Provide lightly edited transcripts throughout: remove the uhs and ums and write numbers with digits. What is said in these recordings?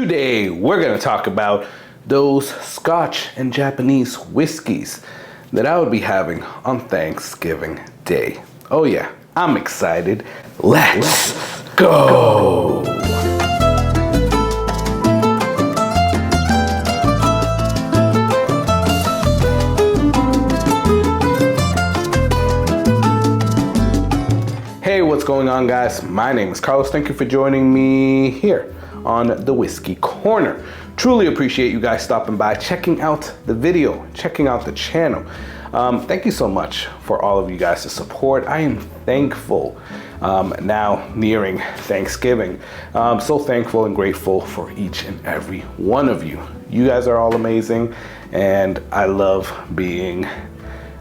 Today, we're gonna talk about those Scotch and Japanese whiskeys that I would be having on Thanksgiving Day. Oh yeah, I'm excited. Let's go! Hey, what's going on, guys? My name is Carlos. Thank you for joining me here on the Whiskey Corner. Truly appreciate you guys stopping by, checking out the video, checking out the channel. Thank you so much for all of you guys' support. I am thankful now nearing Thanksgiving. So thankful and grateful for each and every one of you. You guys are all amazing, and I love being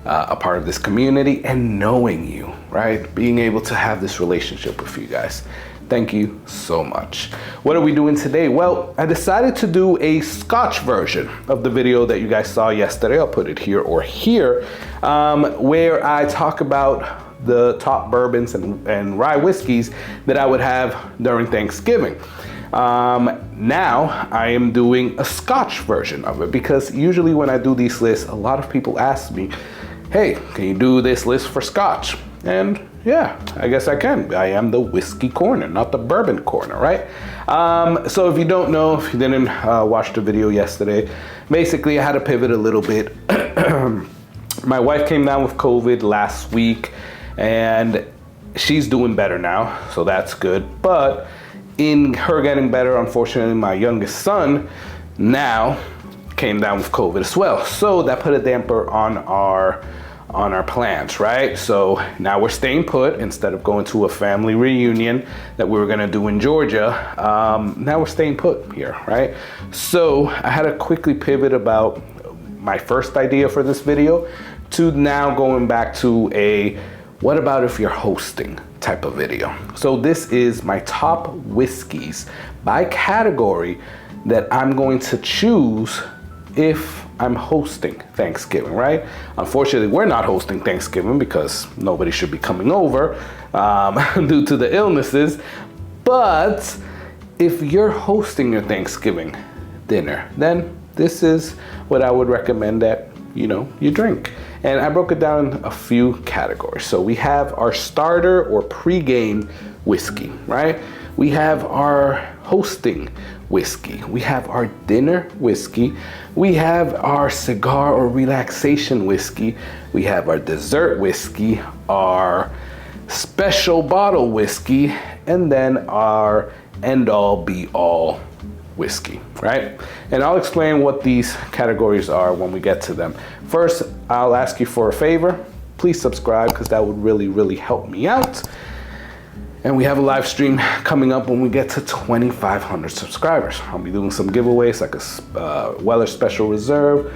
a part of this community and knowing you, right? Being able to have this relationship with you guys. Thank you so much. What are we doing today? Well, I decided to do a Scotch version of the video that you guys saw yesterday. I'll put it here or here, where I talk about the top bourbons and rye whiskeys that I would have during Thanksgiving. Now I am doing a Scotch version of it because usually when I do these lists, a lot of people ask me, hey, can you do this list for Scotch? And yeah, I guess I can. I am the whiskey corner, not the bourbon corner, right? So if you don't know, if you didn't watch the video yesterday, basically I had to pivot a little bit. My wife came down with COVID last week and she's doing better now, so that's good. But in her getting better, unfortunately, my youngest son now came down with COVID as well. So that put a damper on our plans, right? So now we're staying put instead of going to a family reunion that we were gonna do in Georgia. Now we're staying put here, right? So I had to quickly pivot about my first idea for this video to now going back to a what about if you're hosting type of video. So this is my top whiskeys by category that I'm going to choose if I'm hosting Thanksgiving, right? Unfortunately, we're not hosting Thanksgiving because nobody should be coming over due to the illnesses. But if you're hosting your Thanksgiving dinner, then this is what I would recommend that, you know, you drink. And I broke it down in a few categories. So we have our starter or pre-game whiskey, right? We have our hosting whiskey. We have our dinner whiskey. We have our cigar or relaxation whiskey. We have our dessert whiskey, our special bottle whiskey, and then our end-all be-all whiskey, right? And I'll explain what these categories are when we get to them. First, I'll ask you for a favor. Please subscribe because that would really, really help me out. And we have a live stream coming up when we get to 2,500 subscribers. I'll be doing some giveaways like a Weller Special Reserve,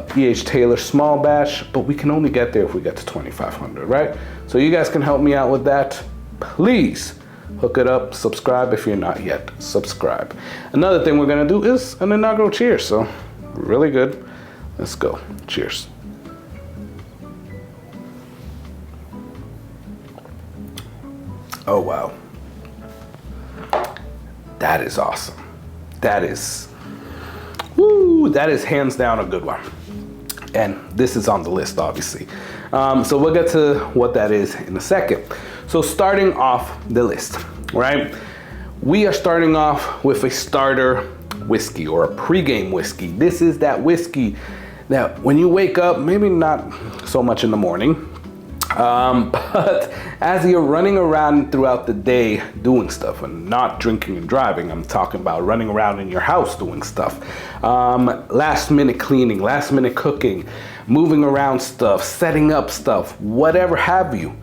PH Taylor Small Batch, but we can only get there if we get to 2,500, right? So you guys can help me out with that. Please hook it up, subscribe if you're not yet subscribed. Another thing we're gonna do is an inaugural cheers, so really good. Let's go, cheers. Oh, wow. That is awesome. That is hands down a good one. And this is on the list, obviously. So we'll get to what that is in a second. So starting off the list, right? We are starting off with a starter whiskey or a pre-game whiskey. This is that whiskey that when you wake up, maybe not so much in the morning, but as you're running around throughout the day doing stuff and not drinking and driving, I'm talking about running around in your house doing stuff, last minute cleaning, last minute cooking, moving around stuff, setting up stuff, whatever have you,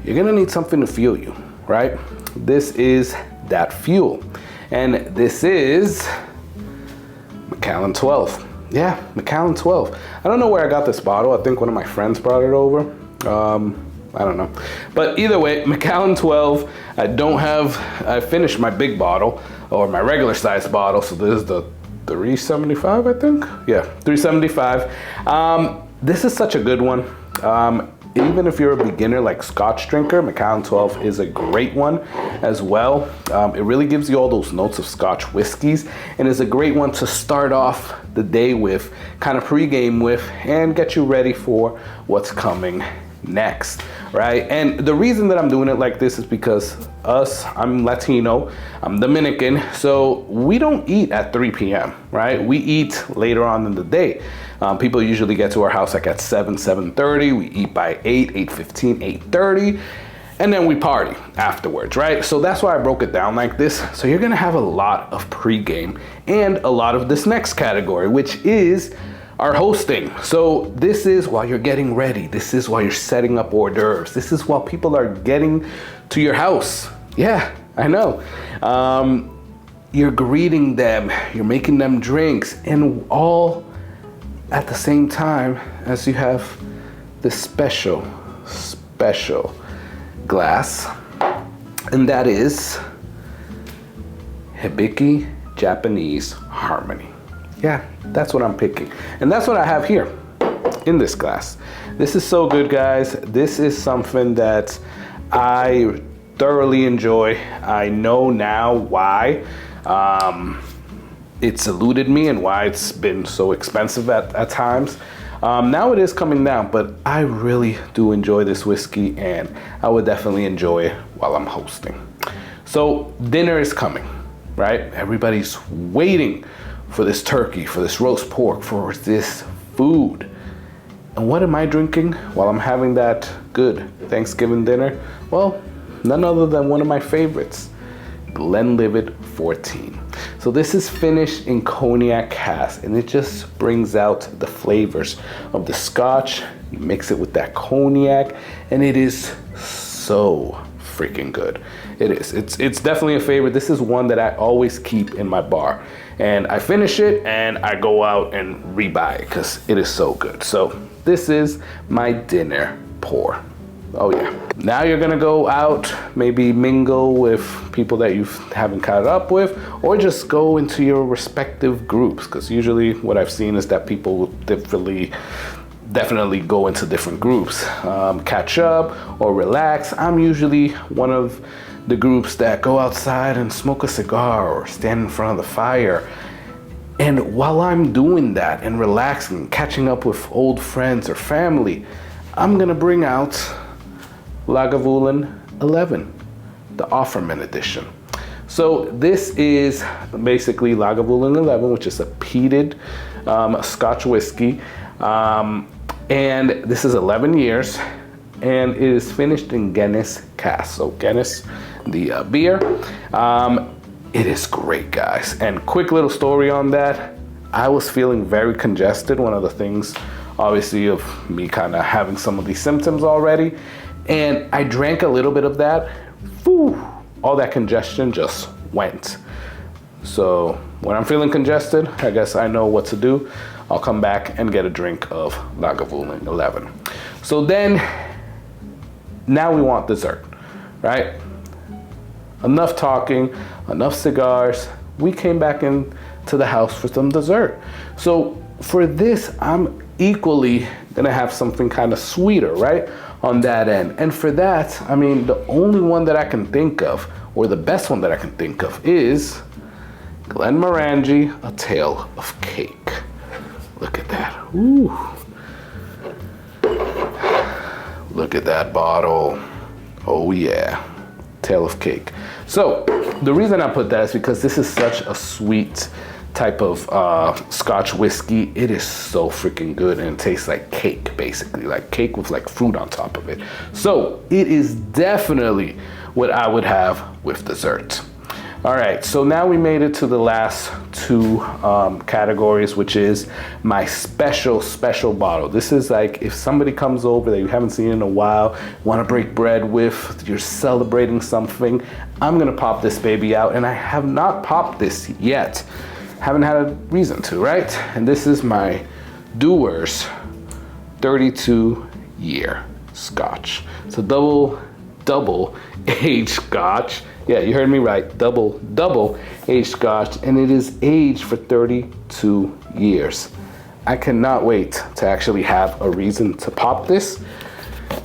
you're gonna need something to fuel you, right? This is that fuel. And this is Macallan 12. Yeah, Macallan 12. I don't know where I got this bottle. I think one of my friends brought it over. I don't know. But either way, Macallan 12, I finished my big bottle or my regular size bottle. So this is the 375, I think. Yeah, 375. This is such a good one. even if you're a beginner like Scotch drinker, Macallan 12 is a great one as well. It really gives you all those notes of Scotch whiskeys and is a great one to start off the day with, kind of pregame with, and get you ready for what's coming next, right? And the reason that I'm doing it like this is because I'm Latino, I'm Dominican, so we don't eat at 3 p.m., right? We eat later on in the day. People usually get to our house like at 7:30. We eat by 8:15, 8:30, and then we party afterwards, right? So that's why I broke it down like this. So you're gonna have a lot of pregame and a lot of this next category, which is our hosting. So this is while you're getting ready. This is while you're setting up hors d'oeuvres. This is while people are getting to your house. Yeah, I know. You're greeting them, you're making them drinks, and all at the same time as you have this special glass, and that is Hibiki Japanese Harmony. Yeah, that's what I'm picking. And that's what I have here in this glass. This is so good, guys. This is something that I thoroughly enjoy. I know now why it's eluded me and why it's been so expensive at times. Now it is coming down, but I really do enjoy this whiskey, and I would definitely enjoy it while I'm hosting. So dinner is coming, right? Everybody's waiting for this turkey, for this roast pork, for this food. And what am I drinking while I'm having that good Thanksgiving dinner? Well, none other than one of my favorites, Glenlivet 14. So this is finished in cognac cask, and it just brings out the flavors of the Scotch. You mix it with that cognac, and it is so freaking good. It is. It's definitely a favorite. This is one that I always keep in my bar, and I finish it and I go out and rebuy it because it is so good. So this is my dinner pour. Oh yeah. Now you're gonna go out, maybe mingle with people that you haven't caught up with, or just go into your respective groups, because usually what I've seen is that people will definitely go into different groups, catch up or relax. I'm usually one of the groups that go outside and smoke a cigar or stand in front of the fire. And while I'm doing that and relaxing, catching up with old friends or family, I'm gonna bring out Lagavulin 11, the Offerman edition. So this is basically Lagavulin 11, which is a peated Scotch whiskey. And this is 11 years, and it is finished in Guinness cask. So Guinness, the beer. It is great, guys. And quick little story on that. I was feeling very congested. One of the things, obviously, of me kind of having some of these symptoms already. And I drank a little bit of that. Whew, all that congestion just went. So when I'm feeling congested, I guess I know what to do. I'll come back and get a drink of Lagavulin 11. So then, now we want dessert, right? Enough talking, enough cigars. We came back into the house for some dessert. So for this, I'm equally gonna have something kind of sweeter, right? On that end. And for that, I mean, the only one that I can think of, or the best one that I can think of, is Glenmorangie, A Tale of Cake. Look at that. Ooh. Look at that bottle. Oh yeah. Tale of Cake. So the reason I put that is because this is such a sweet type of Scotch whiskey. It is so freaking good, and it tastes like cake, basically, like cake with like fruit on top of it. So it is definitely what I would have with dessert. All right, so now we made it to the last two categories, which is my special bottle. This is like if somebody comes over that you haven't seen in a while, want to break bread with, you're celebrating something, I'm gonna pop this baby out, and I have not popped this yet. Haven't had a reason to, right? And this is my Dewars 32-year Scotch. It's a double aged Scotch. Yeah, you heard me right, double aged Scotch, and it is aged for 32 years. I cannot wait to actually have a reason to pop this.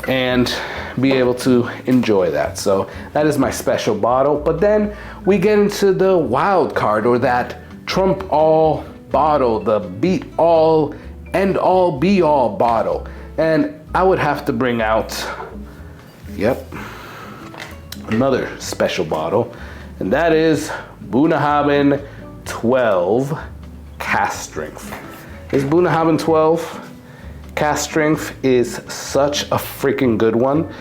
and be able to enjoy that. So that is my special bottle. But then we get into the Wildcard, or that trump all bottle, the beat all, end all, be all bottle. And I would have to bring out, yep, another special bottle, and that is Bunnahabhain 12 Cask Strength. This Bunnahabhain 12 Cask Strength is such a freaking good one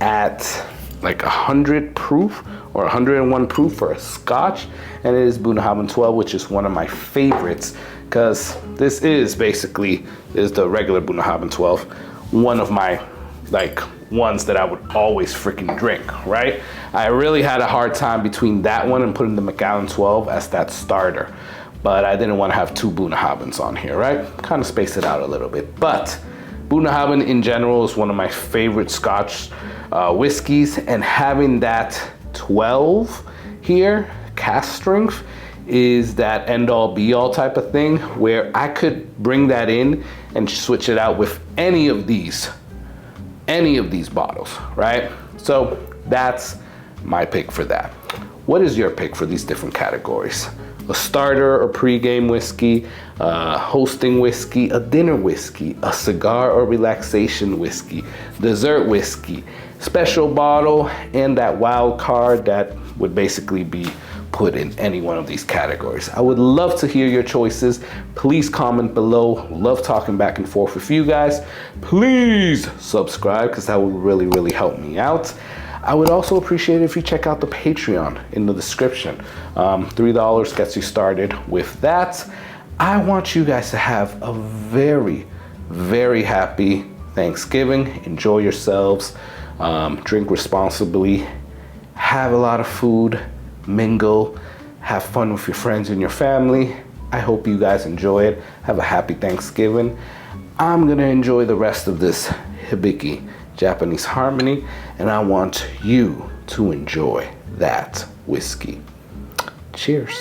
at like 100 proof or 101 proof for a Scotch, and it is Bunnahabhain 12, which is one of my favorites because this is basically the regular Bunnahabhain 12, one of my like ones that I would always freaking drink, right? I really had a hard time between that one and putting the Macallan 12 as that starter, but I didn't want to have two Bunnahabhains on here, right? Kind of space it out a little bit. But Bunnahabhain in general is one of my favorite Scotch whiskeys, and having that 12 here, cask strength, is that end all be all type of thing where I could bring that in and switch it out with any of these bottles, right? So that's my pick for that. What is your pick for these different categories? A starter or pre-game whiskey, hosting whiskey, a dinner whiskey, a cigar or relaxation whiskey, dessert whiskey, special bottle, and that wild card that would basically be put in any one of these categories. I would love to hear your choices. Please comment below. Love talking back and forth with you guys. Please subscribe because that would really, really help me out. I would also appreciate it if you check out the Patreon in the description. $3 gets you started with that. I want you guys to have a very, very happy Thanksgiving. Enjoy yourselves. Drink responsibly. Have a lot of food. Mingle. Have fun with your friends and your family. I hope you guys enjoy it. Have a happy Thanksgiving. I'm gonna enjoy the rest of this Hibiki Japanese Harmony, and I want you to enjoy that whiskey. Cheers.